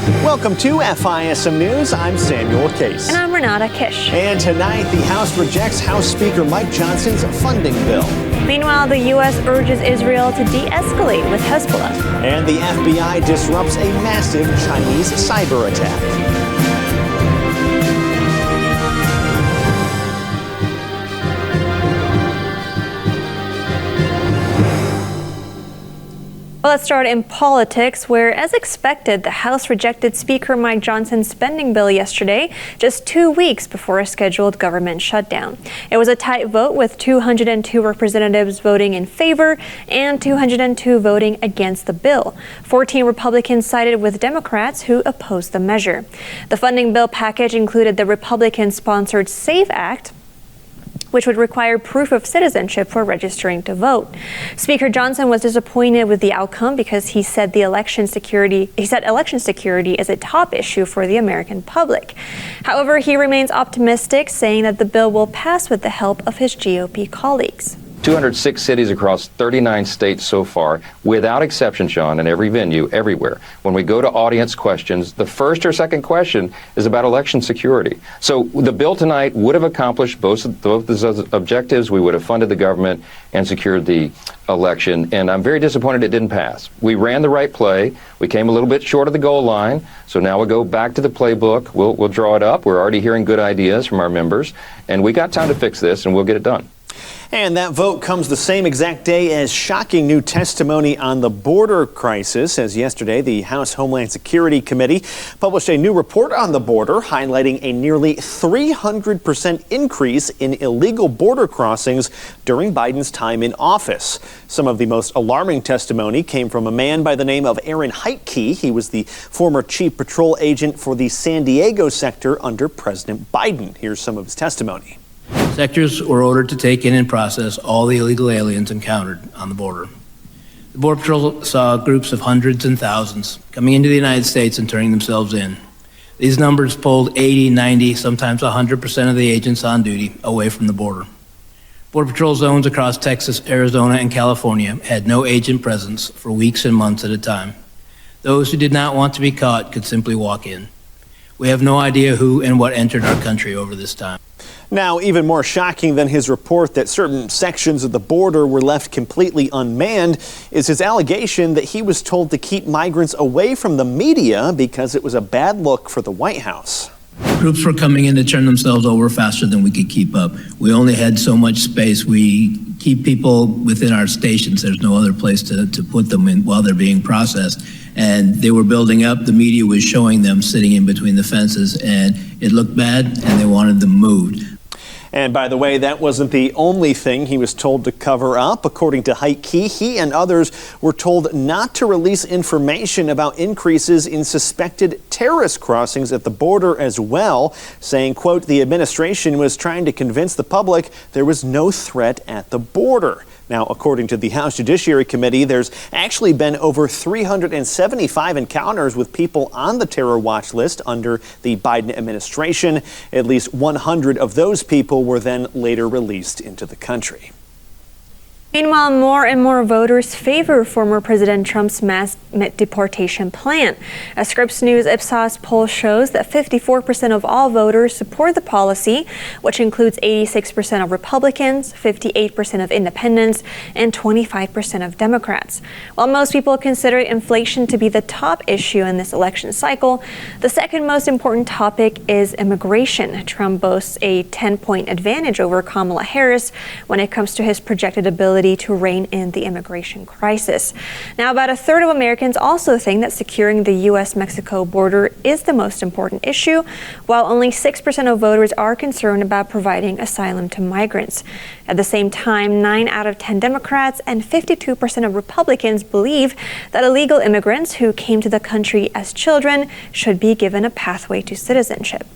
Welcome to FISM News. I'm Samuel Case. And I'm Renata Kiss. And tonight, the House rejects House Speaker Mike Johnson's funding bill. Meanwhile, the U.S. urges Israel to de-escalate with Hezbollah. And the FBI disrupts a massive Chinese cyber attack. Well, let's start in politics, where, as expected, the House rejected Speaker Mike Johnson's spending bill yesterday, just 2 weeks before a scheduled government shutdown. It was a tight vote, with 202 representatives voting in favor and 202 voting against the bill. 14 Republicans sided with Democrats, who opposed the measure. The funding bill package included the Republican-sponsored SAFE Act, which would require proof of citizenship for registering to vote. Speaker Johnson was disappointed with the outcome because he said election security is a top issue for the American public. However, he remains optimistic, saying that the bill will pass with the help of his GOP colleagues. 206 cities across 39 states so far, without exception, Sean, in every venue, everywhere. When we go to audience questions, the first or second question is about election security. So the bill tonight would have accomplished both those objectives. We would have funded the government and secured the election. And I'm very disappointed it didn't pass. We ran the right play. We came a little bit short of the goal line. So now we'll go back to the playbook. We'll draw it up. We're already hearing good ideas from our members. And we got time to fix this, and we'll get it done. And that vote comes the same exact day as shocking new testimony on the border crisis, as yesterday the House Homeland Security Committee published a new report on the border highlighting a nearly 300% increase in illegal border crossings during Biden's time in office. Some of the most alarming testimony came from a man by the name of Aaron Heitke. He was the former chief patrol agent for the San Diego sector under President Biden. Here's some of his testimony. Sectors were ordered to take in and process all the illegal aliens encountered on the border. The Border Patrol saw groups of hundreds and thousands coming into the United States and turning themselves in. These numbers pulled 80, 90, sometimes 100% of the agents on duty away from the border. Border Patrol zones across Texas, Arizona, and California had no agent presence for weeks and months at a time. Those who did not want to be caught could simply walk in. We have no idea who and what entered our country over this time. Now, even more shocking than his report that certain sections of the border were left completely unmanned is his allegation that he was told to keep migrants away from the media because it was a bad look for the White House. Groups were coming in to turn themselves over faster than we could keep up. We only had so much space. We keep people within our stations. There's no other place to put them in while they're being processed. And they were building up. The media was showing them sitting in between the fences, and it looked bad, and they wanted them moved. And by the way, that wasn't the only thing he was told to cover up. According to Heitke, he and others were told not to release information about increases in suspected terrorist crossings at the border as well, saying, quote, the administration was trying to convince the public there was no threat at the border. Now, according to the House Judiciary Committee, there's actually been over 375 encounters with people on the terror watch list under the Biden administration. At least 100 of those people were then later released into the country. Meanwhile, more and more voters favor former President Trump's mass deportation plan. A Scripps News Ipsos poll shows that 54% of all voters support the policy, which includes 86% of Republicans, 58% of independents, and 25% of Democrats. While most people consider inflation to be the top issue in this election cycle, the second most important topic is immigration. Trump boasts a 10-point advantage over Kamala Harris when it comes to his projected ability to rein in the immigration crisis. Now, about a third of Americans also think that securing the U.S.-Mexico border is the most important issue, while only 6% of voters are concerned about providing asylum to migrants. At the same time, 9 out of 10 Democrats and 52% of Republicans believe that illegal immigrants who came to the country as children should be given a pathway to citizenship.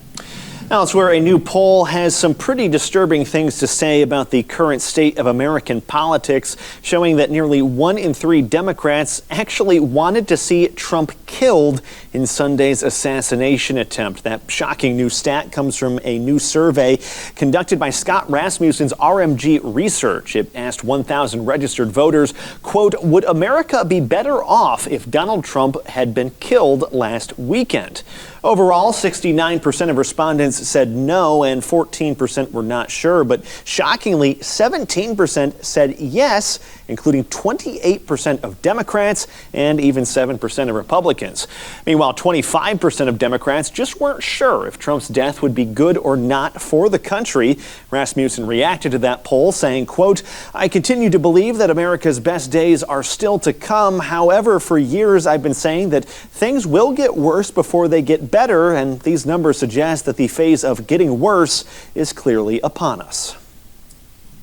Elsewhere, a new poll has some pretty disturbing things to say about the current state of American politics, showing that nearly 1 in 3 Democrats actually wanted to see Trump killed in Sunday's assassination attempt. That shocking new stat comes from a new survey conducted by Scott Rasmussen's RMG Research. It asked 1,000 registered voters, quote, would America be better off if Donald Trump had been killed last weekend? Overall, 69% of respondents said no and 14% were not sure, but shockingly, 17% said yes, including 28% of Democrats and even 7% of Republicans. Meanwhile, 25% of Democrats just weren't sure if Trump's death would be good or not for the country. Rasmussen reacted to that poll saying, quote, I continue to believe that America's best days are still to come. However, for years I've been saying that things will get worse before they get better, and these numbers suggest that the phase of getting worse is clearly upon us.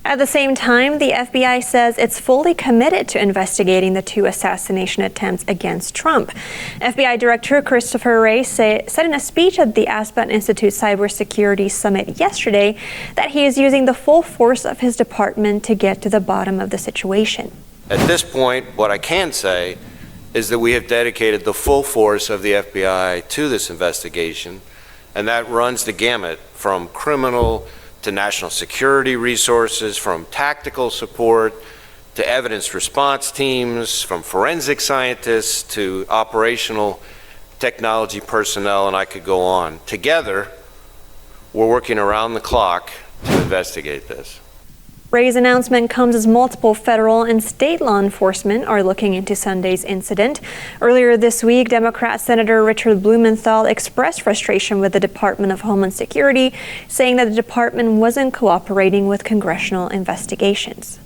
At the same time, the FBI says it's fully committed to investigating the 2 assassination attempts against Trump. FBI Director Christopher Wray said in a speech at the Aspen Institute Cybersecurity Summit yesterday that he is using the full force of his department to get to the bottom of the situation. At this point, what I can say is that we have dedicated the full force of the FBI to this investigation, and that runs the gamut from criminal to national security resources, from tactical support to evidence response teams, from forensic scientists to operational technology personnel, and I could go on. Together, we're working around the clock to investigate this. Wray's announcement comes as multiple federal and state law enforcement are looking into Sunday's incident. Earlier this week, Democrat Senator Richard Blumenthal expressed frustration with the Department of Homeland Security, saying that the department wasn't cooperating with congressional investigations.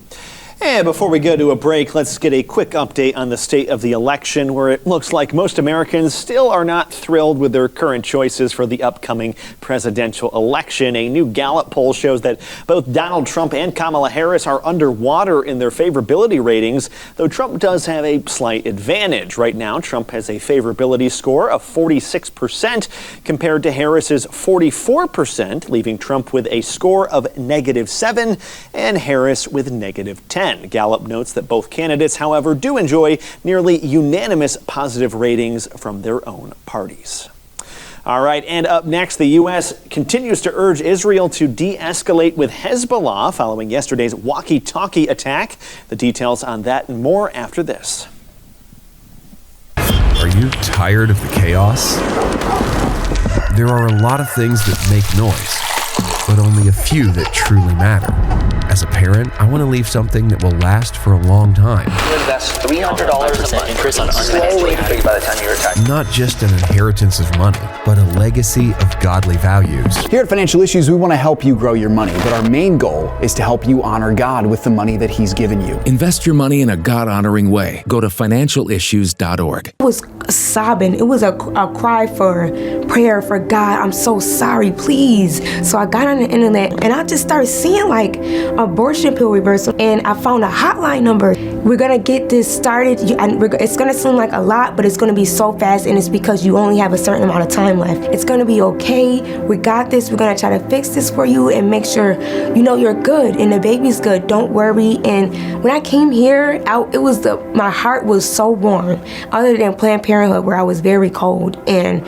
And before we go to a break, let's get a quick update on the state of the election, where it looks like most Americans still are not thrilled with their current choices for the upcoming presidential election. A new Gallup poll shows that both Donald Trump and Kamala Harris are underwater in their favorability ratings, though Trump does have a slight advantage. Right now, Trump has a favorability score of 46% compared to Harris's 44%, leaving Trump with a score of -7 and Harris with -10. Gallup notes that both candidates, however, do enjoy nearly unanimous positive ratings from their own parties. All right, and up next, the U.S. continues to urge Israel to de-escalate with Hezbollah following yesterday's walkie-talkie attack. The details on that and more after this. Are you tired of the chaos? There are a lot of things that make noise, but only a few that truly matter. As a parent, I want to leave something that will last for a long time. You invest $300 a month increase on slowly big by the time you're retired. Not just an inheritance of money, but a legacy of godly values. Here at Financial Issues, we want to help you grow your money, but our main goal is to help you honor God with the money that He's given you. Invest your money in a God-honoring way. Go to financialissues.org. It was sobbing. It was a cry for prayer for God. I'm so sorry, please. So I got on the internet and I just started seeing like abortion pill reversal, and I found a hotline number. We're gonna get this started. It's gonna seem like a lot, but it's gonna be so fast, and it's because you only have a certain amount of time left. It's gonna be okay. We got this. We're gonna try to fix this for you and make sure you know you're good and the baby's good. Don't worry. And when I came here, my heart was so warm. Other than Planned Parenthood, where I was very cold and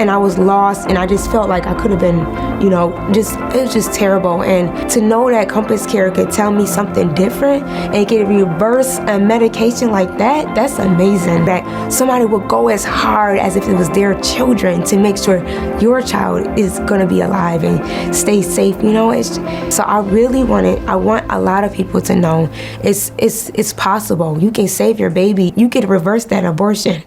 I was lost, and I just felt like I could have been, it was just terrible. And to know that Compass Care could tell me something different and get reverse a medication like that, that's amazing. That somebody would go as hard as if it was their children to make sure your child is going to be alive and stay safe. So I want a lot of people to know it's possible. You can save your baby. You can reverse that abortion.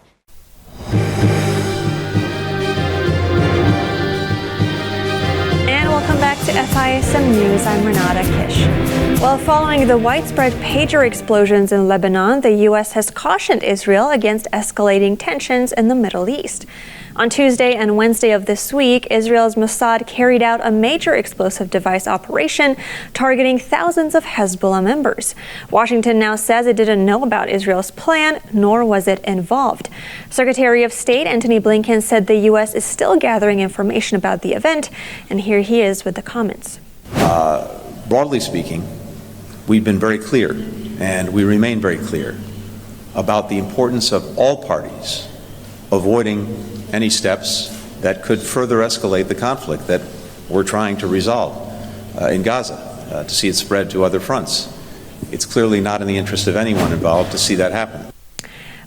And welcome back to FISM News, I'm Renata Kiss. Well, following the widespread pager explosions in Lebanon, the U.S. has cautioned Israel against escalating tensions in the Middle East. On Tuesday and Wednesday of this week, Israel's Mossad carried out a major explosive device operation targeting thousands of Hezbollah members. Washington now says it didn't know about Israel's plan, nor was it involved. Secretary of State Antony Blinken said the U.S. is still gathering information about the event, and here he is with the comments. Broadly speaking, we've been very clear, and we remain very clear, about the importance of all parties avoiding any steps that could further escalate the conflict that we're trying to resolve in Gaza, to see it spread to other fronts. It's clearly not in the interest of anyone involved to see that happen.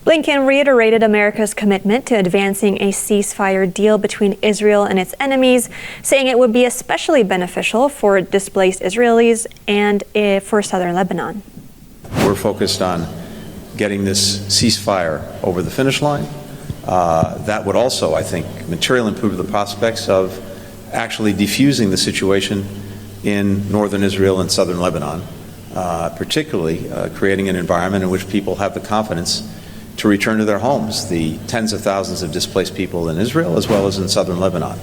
Blinken reiterated America's commitment to advancing a ceasefire deal between Israel and its enemies, saying it would be especially beneficial for displaced Israelis and for southern Lebanon. We're focused on getting this ceasefire over the finish line. That would also, I think, materially improve the prospects of actually defusing the situation in northern Israel and southern Lebanon, particularly creating an environment in which people have the confidence to return to their homes, the tens of thousands of displaced people in Israel as well as in southern Lebanon.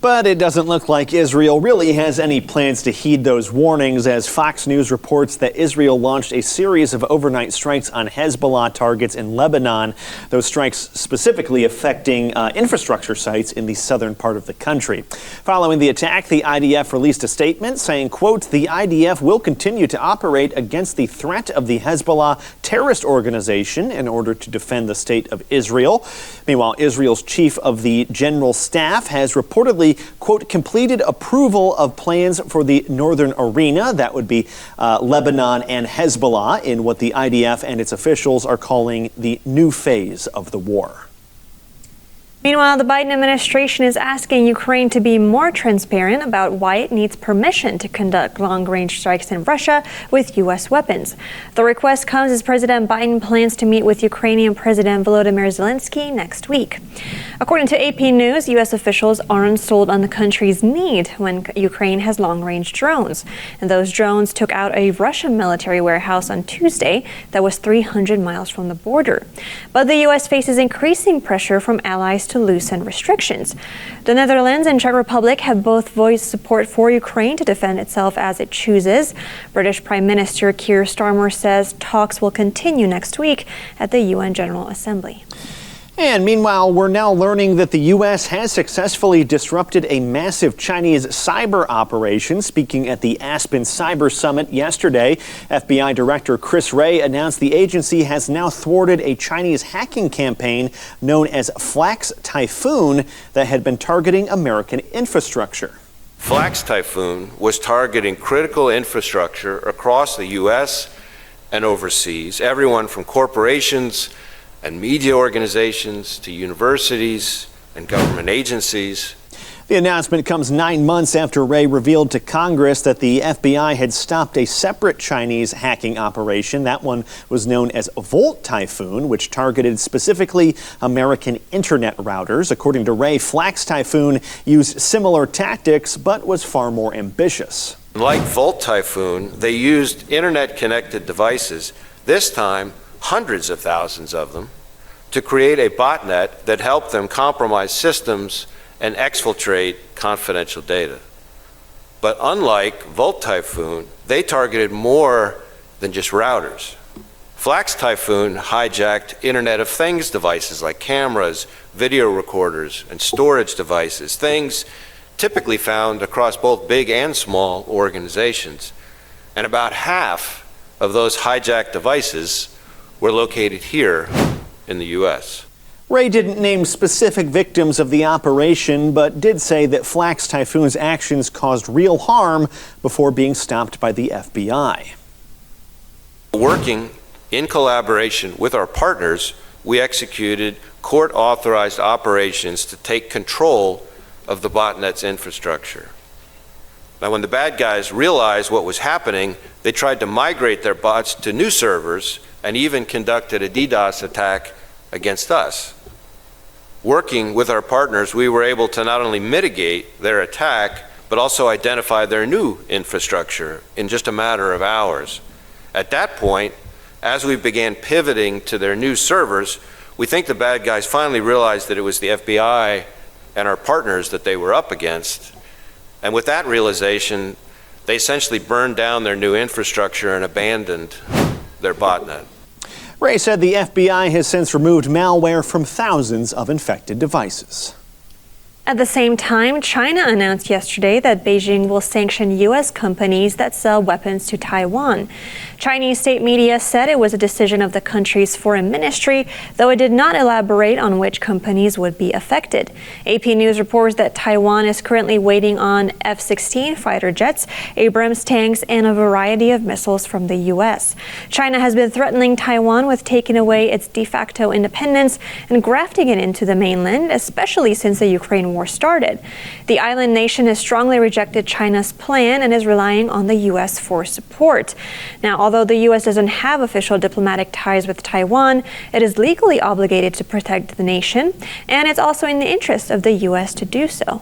But it doesn't look like Israel really has any plans to heed those warnings, as Fox News reports that Israel launched a series of overnight strikes on Hezbollah targets in Lebanon, those strikes specifically affecting infrastructure sites in the southern part of the country. Following the attack, the IDF released a statement saying, quote, "The IDF will continue to operate against the threat of the Hezbollah terrorist organization in order to defend the state of Israel." Meanwhile, Israel's chief of the general staff has reportedly, quote, completed approval of plans for the northern arena. That would be Lebanon and Hezbollah in what the IDF and its officials are calling the new phase of the war. Meanwhile, the Biden administration is asking Ukraine to be more transparent about why it needs permission to conduct long-range strikes in Russia with U.S. weapons. The request comes as President Biden plans to meet with Ukrainian President Volodymyr Zelensky next week. According to AP News, U.S. officials aren't sold on the country's need when Ukraine has long-range drones. And those drones took out a Russian military warehouse on Tuesday that was 300 miles from the border. But the U.S. faces increasing pressure from allies to loosen restrictions. The Netherlands and Czech Republic have both voiced support for Ukraine to defend itself as it chooses. British Prime Minister Keir Starmer says talks will continue next week at the UN General Assembly. And meanwhile, we're now learning that the U.S. has successfully disrupted a massive Chinese cyber operation. Speaking at the Aspen Cyber Summit yesterday, FBI Director Chris Wray announced the agency has now thwarted a Chinese hacking campaign known as Flax Typhoon that had been targeting American infrastructure. Flax Typhoon was targeting critical infrastructure across the U.S. and overseas, everyone from corporations and media organizations to universities and government agencies. The announcement comes 9 months after Wray revealed to Congress that the FBI had stopped a separate Chinese hacking operation. That one was known as Volt Typhoon, which targeted specifically American internet routers. According to Wray, Flax Typhoon used similar tactics but was far more ambitious. Like Volt Typhoon, they used internet-connected devices, this time hundreds of thousands of them, to create a botnet that helped them compromise systems and exfiltrate confidential data. But unlike Volt Typhoon, they targeted more than just routers. Flax Typhoon hijacked Internet of Things devices like cameras, video recorders, and storage devices, things typically found across both big and small organizations. And about half of those hijacked devices were located here in the U.S. Wray didn't name specific victims of the operation, but did say that Flax Typhoon's actions caused real harm before being stopped by the FBI. Working in collaboration with our partners, we executed court-authorized operations to take control of the botnet's infrastructure. Now, when the bad guys realized what was happening, they tried to migrate their bots to new servers and even conducted a DDoS attack against us. Working with our partners, we were able to not only mitigate their attack, but also identify their new infrastructure in just a matter of hours. At that point, as we began pivoting to their new servers, we think the bad guys finally realized that it was the FBI and our partners that they were up against. And with that realization, they essentially burned down their new infrastructure and abandoned their botnet. Ray said the FBI has since removed malware from thousands of infected devices. At the same time, China announced yesterday that Beijing will sanction U.S. companies that sell weapons to Taiwan. Chinese state media said it was a decision of the country's foreign ministry, though it did not elaborate on which companies would be affected. AP News reports that Taiwan is currently waiting on F-16 fighter jets, Abrams tanks, and a variety of missiles from the U.S. China has been threatening Taiwan with taking away its de facto independence and grafting it into the mainland, especially since the Ukraine war started. The island nation has strongly rejected China's plan and is relying on the U.S. for support. Now, although the U.S. doesn't have official diplomatic ties with Taiwan, it is legally obligated to protect the nation, and it's also in the interest of the U.S. to do so.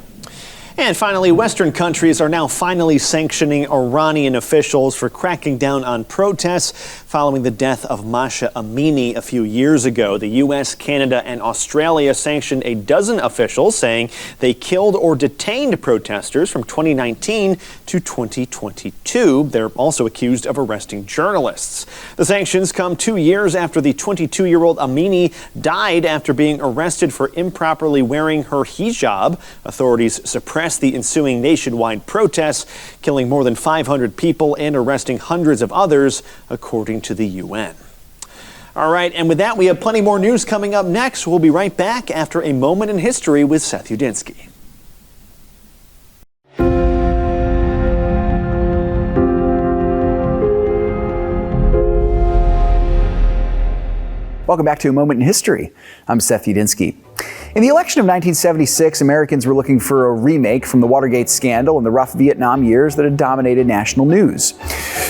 And finally, Western countries are now finally sanctioning Iranian officials for cracking down on protests following the death of Mahsa Amini a few years ago. The U.S., Canada, and Australia sanctioned a dozen officials, saying they killed or detained protesters from 2019 to 2022. They're also accused of arresting journalists. The sanctions come 2 years after the 22-year-old Amini died after being arrested for improperly wearing her hijab. Authorities suppressed the ensuing nationwide protests, killing more than 500 people and arresting hundreds of others, according to the UN. All right, and with that, we have plenty more news coming up next. We'll be right back after a moment in history with Seth Udinsky. Welcome back to A Moment in History. I'm Seth Udinsky. In the election of 1976, Americans were looking for a remake from the Watergate scandal and the rough Vietnam years that had dominated national news.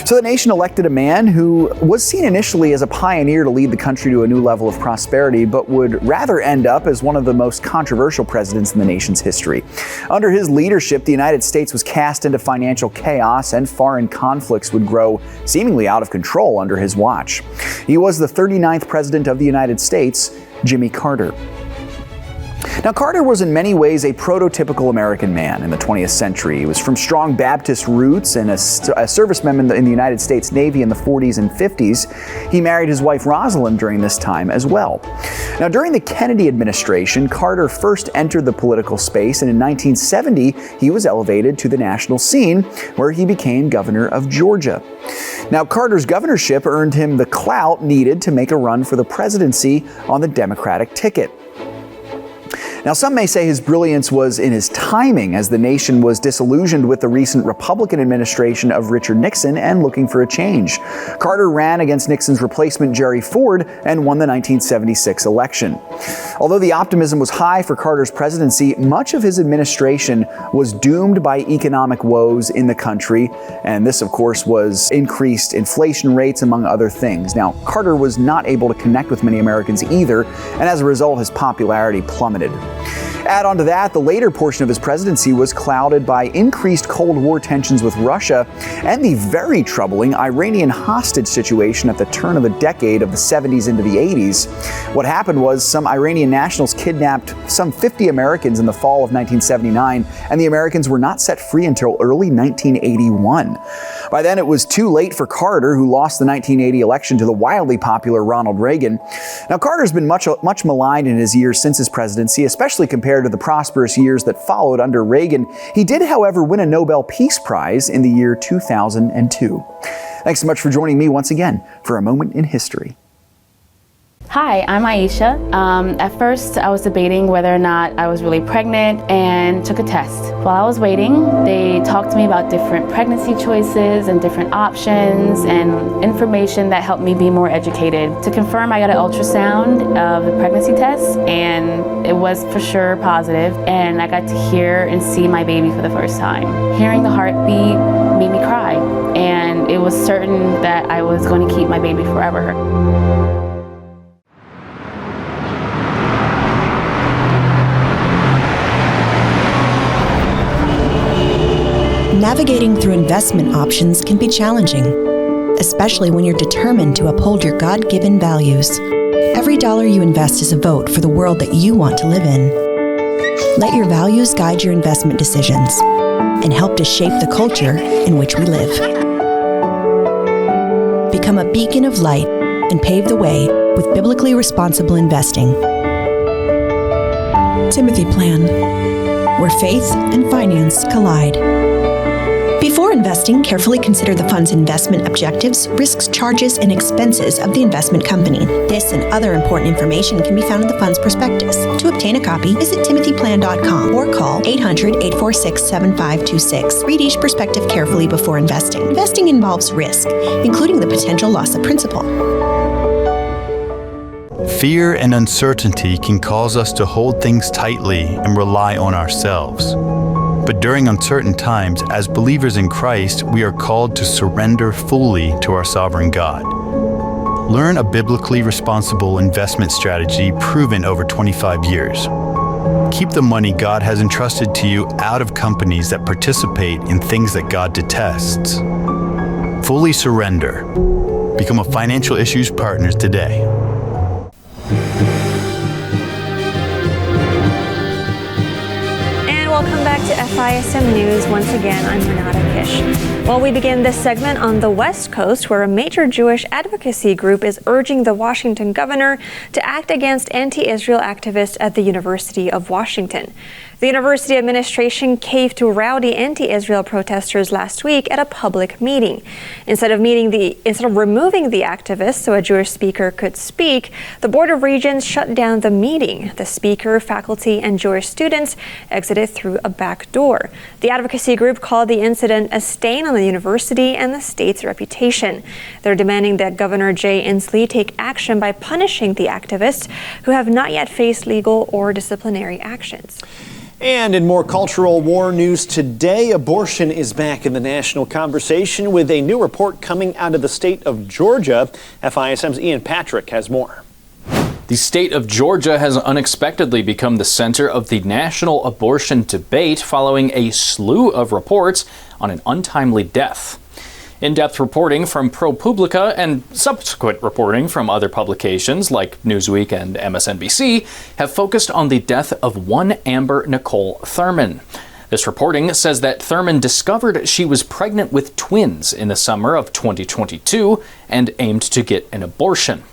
So the nation elected a man who was seen initially as a pioneer to lead the country to a new level of prosperity, but would rather end up as one of the most controversial presidents in the nation's history. Under his leadership, the United States was cast into financial chaos, and foreign conflicts would grow seemingly out of control under his watch. He was the 39th president of the United States, Jimmy Carter. Now, Carter was in many ways a prototypical American man in the 20th century. He was from strong Baptist roots and a serviceman in the United States Navy in the 40s and 50s. He married his wife Rosalind during this time as well. Now, during the Kennedy administration, Carter first entered the political space, and in 1970, he was elevated to the national scene, where he became governor of Georgia. Now, Carter's governorship earned him the clout needed to make a run for the presidency on the Democratic ticket. Now, some may say his brilliance was in his timing, as the nation was disillusioned with the recent Republican administration of Richard Nixon and looking for a change. Carter ran against Nixon's replacement, Jerry Ford, and won the 1976 election. Although the optimism was high for Carter's presidency, much of his administration was doomed by economic woes in the country, and this, of course, was increased inflation rates, among other things. Now, Carter was not able to connect with many Americans either, and as a result, his popularity plummeted. Add on to that, the later portion of his presidency was clouded by increased Cold War tensions with Russia and the very troubling Iranian hostage situation at the turn of the decade of the 70s into the 80s. What happened was some Iranian nationals kidnapped some 50 Americans in the fall of 1979, and the Americans were not set free until early 1981. By then, it was too late for Carter, who lost the 1980 election to the wildly popular Ronald Reagan. Now, Carter's been much maligned in his years since his presidency, especially compared to the prosperous years that followed under Reagan. He did, however, win a Nobel Peace Prize in the year 2002. Thanks so much for joining me once again for A Moment in History. Hi, I'm Aisha. At first, I was debating whether or not I was really pregnant and took a test. While I was waiting, they talked to me about different pregnancy choices and different options and information that helped me be more educated. To confirm, I got an ultrasound of the pregnancy test, and it was for sure positive, and I got to hear and see my baby for the first time. Hearing the heartbeat made me cry, and it was certain that I was going to keep my baby forever. Navigating through investment options can be challenging, especially when you're determined to uphold your God-given values. Every dollar you invest is a vote for the world that you want to live in. Let your values guide your investment decisions and help to shape the culture in which we live. Become a beacon of light and pave the way with biblically responsible investing. Timothy Plan, where faith and finance collide. Before investing, carefully consider the fund's investment objectives, risks, charges, and expenses of the investment company. This and other important information can be found in the fund's prospectus. To obtain a copy, visit timothyplan.com or call 800-846-7526. Read each prospectus carefully before investing. Investing involves risk, including the potential loss of principal. Fear and uncertainty can cause us to hold things tightly and rely on ourselves. But during uncertain times, as believers in Christ, we are called to surrender fully to our sovereign God. Learn a biblically responsible investment strategy proven over 25 years. Keep the money God has entrusted to you out of companies that participate in things that God detests. Fully surrender. Become a Financial Issues Partners today. Welcome back to FISM News. Once again, I'm Renata Kiss. Well, we begin this segment on the West Coast, where a major Jewish advocacy group is urging the Washington governor to act against anti-Israel activists at the University of Washington. The university administration caved to rowdy anti-Israel protesters last week at a public meeting. Instead of removing the activists so a Jewish speaker could speak, the Board of Regents shut down the meeting. The speaker, faculty, and Jewish students exited through a back door. The advocacy group called the incident a stain on the university and the state's reputation. They're demanding that Governor Jay Inslee take action by punishing the activists who have not yet faced legal or disciplinary actions. And in more cultural war news today, abortion is back in the national conversation with a new report coming out of the state of Georgia. FISM's Ian Patrick has more. The state of Georgia has unexpectedly become the center of the national abortion debate following a slew of reports on an untimely death. In-depth reporting from ProPublica and subsequent reporting from other publications like Newsweek and MSNBC have focused on the death of one Amber Nicole Thurman. This reporting says that Thurman discovered she was pregnant with twins in the summer of 2022 and aimed to get an abortion.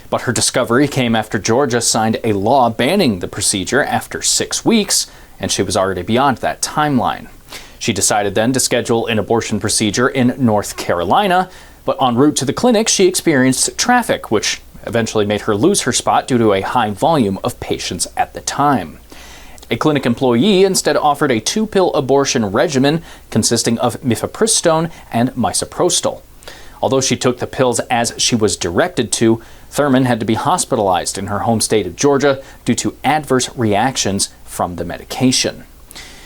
But her discovery came after Georgia signed a law banning the procedure after 6 weeks, and she was already beyond that timeline. She decided then to schedule an abortion procedure in North Carolina, but en route to the clinic, she experienced traffic, which eventually made her lose her spot due to a high volume of patients at the time. A clinic employee instead offered a 2-pill abortion regimen consisting of mifepristone and misoprostol. Although she took the pills as she was directed to, Thurman had to be hospitalized in her home state of Georgia due to adverse reactions from the medication.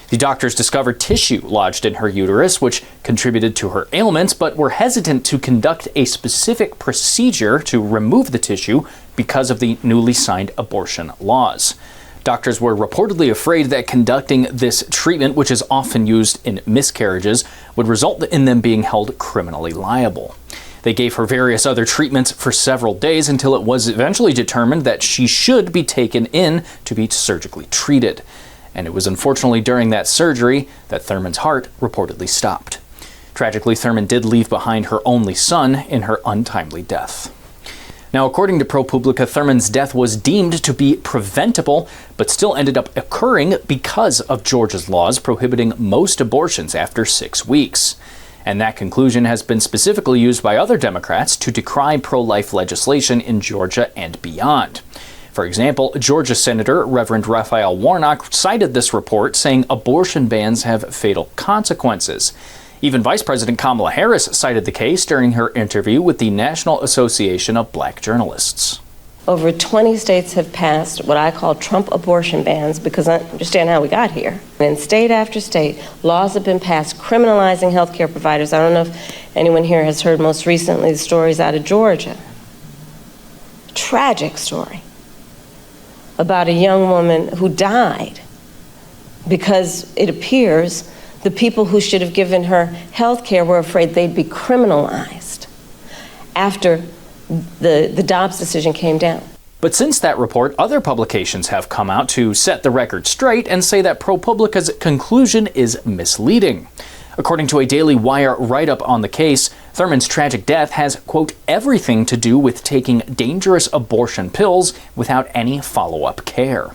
The doctors discovered tissue lodged in her uterus, which contributed to her ailments, but were hesitant to conduct a specific procedure to remove the tissue because of the newly signed abortion laws. Doctors were reportedly afraid that conducting this treatment, which is often used in miscarriages, would result in them being held criminally liable. They gave her various other treatments for several days until it was eventually determined that she should be taken in to be surgically treated. And it was unfortunately during that surgery that Thurman's heart reportedly stopped. Tragically, Thurman did leave behind her only son in her untimely death. Now, according to ProPublica, Thurman's death was deemed to be preventable, but still ended up occurring because of Georgia's laws prohibiting most abortions after 6 weeks. And that conclusion has been specifically used by other Democrats to decry pro-life legislation in Georgia and beyond. For example, Georgia Senator Reverend Raphael Warnock cited this report, saying abortion bans have fatal consequences. Even Vice President Kamala Harris cited the case during her interview with the National Association of Black Journalists. Over 20 states have passed what I call Trump abortion bans because I understand how we got here. In state after state, laws have been passed criminalizing healthcare providers. I don't know if anyone here has heard most recently the stories out of Georgia. Tragic story about a young woman who died because it appears The people who should have given her health care were afraid they'd be criminalized after the Dobbs decision came down. But since that report, other publications have come out to set the record straight and say that ProPublica's conclusion is misleading. According to a Daily Wire write-up on the case, Thurman's tragic death has, quote, everything to do with taking dangerous abortion pills without any follow-up care.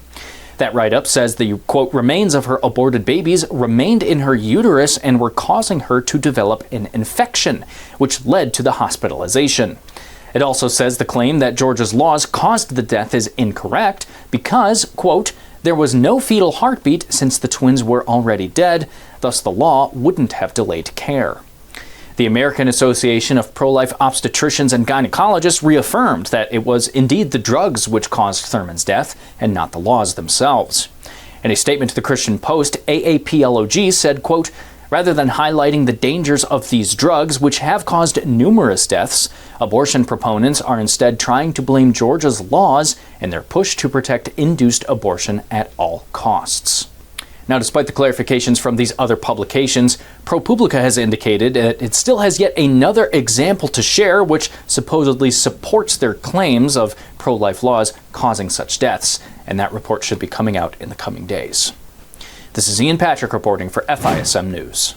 That write-up says the, quote, remains of her aborted babies remained in her uterus and were causing her to develop an infection, which led to the hospitalization. It also says the claim that Georgia's laws caused the death is incorrect because, quote, there was no fetal heartbeat since the twins were already dead, thus the law wouldn't have delayed care. The American Association of Pro-Life Obstetricians and Gynecologists reaffirmed that it was indeed the drugs which caused Thurman's death and not the laws themselves. In a statement to the Christian Post, AAPLOG said, quote, rather than highlighting the dangers of these drugs, which have caused numerous deaths, abortion proponents are instead trying to blame Georgia's laws and their push to protect induced abortion at all costs. Now, despite the clarifications from these other publications, ProPublica has indicated that it still has yet another example to share which supposedly supports their claims of pro-life laws causing such deaths, and that report should be coming out in the coming days. This is Ian Patrick reporting for FISM News.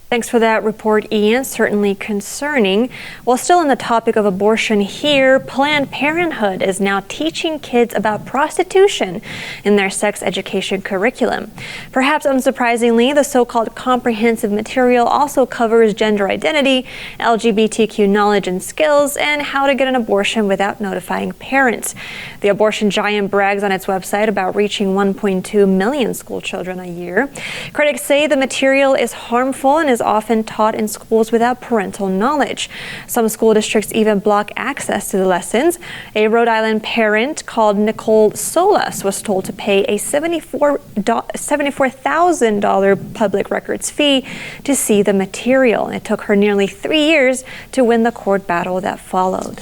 Thanks for that report, Ian. Certainly concerning. While still on the topic of abortion here, Planned Parenthood is now teaching kids about prostitution in their sex education curriculum. Perhaps unsurprisingly, the so-called comprehensive material also covers gender identity, LGBTQ knowledge and skills, and how to get an abortion without notifying parents. The abortion giant brags on its website about reaching 1.2 million school children a year. Critics say the material is harmful and is often taught in schools without parental knowledge. Some school districts even block access to the lessons. A Rhode Island parent called Nicole Solas was told to pay a $74,000 public records fee to see the material. It took her nearly 3 years to win the court battle that followed.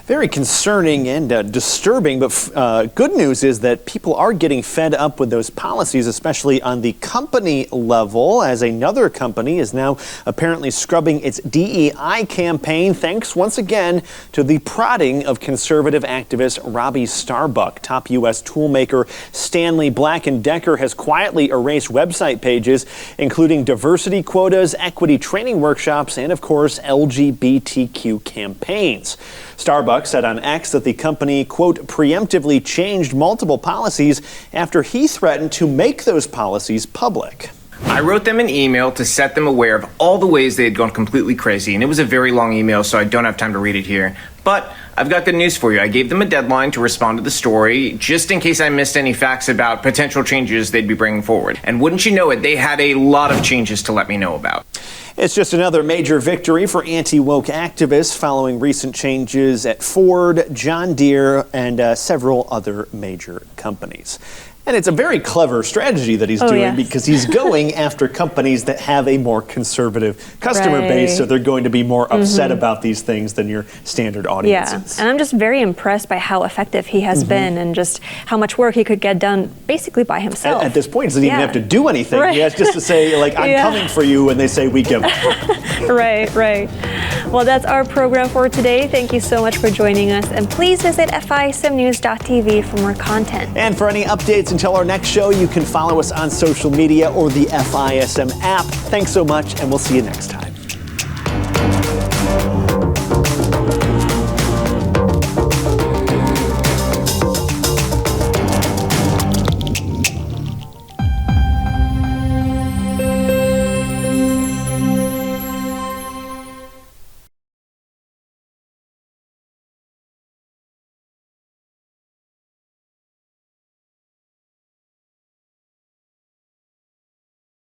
Very concerning and disturbing, but good news is that people are getting fed up with those policies, especially on the company level, as another company is now apparently scrubbing its DEI campaign, thanks once again to the prodding of conservative activist Robbie Starbuck. Top U.S. toolmaker Stanley Black & Decker has quietly erased website pages, including diversity quotas, equity training workshops, and, of course, LGBTQ campaigns. Starbuck said on X that the company, quote, preemptively changed multiple policies after he threatened to make those policies public. I wrote them an email to set them aware of all the ways they had gone completely crazy, and it was a very long email, so I don't have time to read it here. But I've got good news for you. I gave them a deadline to respond to the story, just in case I missed any facts about potential changes they'd be bringing forward. And wouldn't you know it, they had a lot of changes to let me know about. It's just another major victory for anti-woke activists following recent changes at Ford, John Deere, and several other major companies. And it's a very clever strategy that he's doing because he's going after companies that have a more conservative customer base, so they're going to be more upset about these things than your standard audiences. Yeah, and I'm just very impressed by how effective he has been and just how much work he could get done basically by himself. At this point, he doesn't even have to do anything. He has just to say, like, I'm coming for you, and they say, we give up. Right. Well, that's our program for today. Thank you so much for joining us, and please visit FISMnews.tv for more content. And for any updates until our next show, you can follow us on social media or the FISM app. Thanks so much, and we'll see you next time.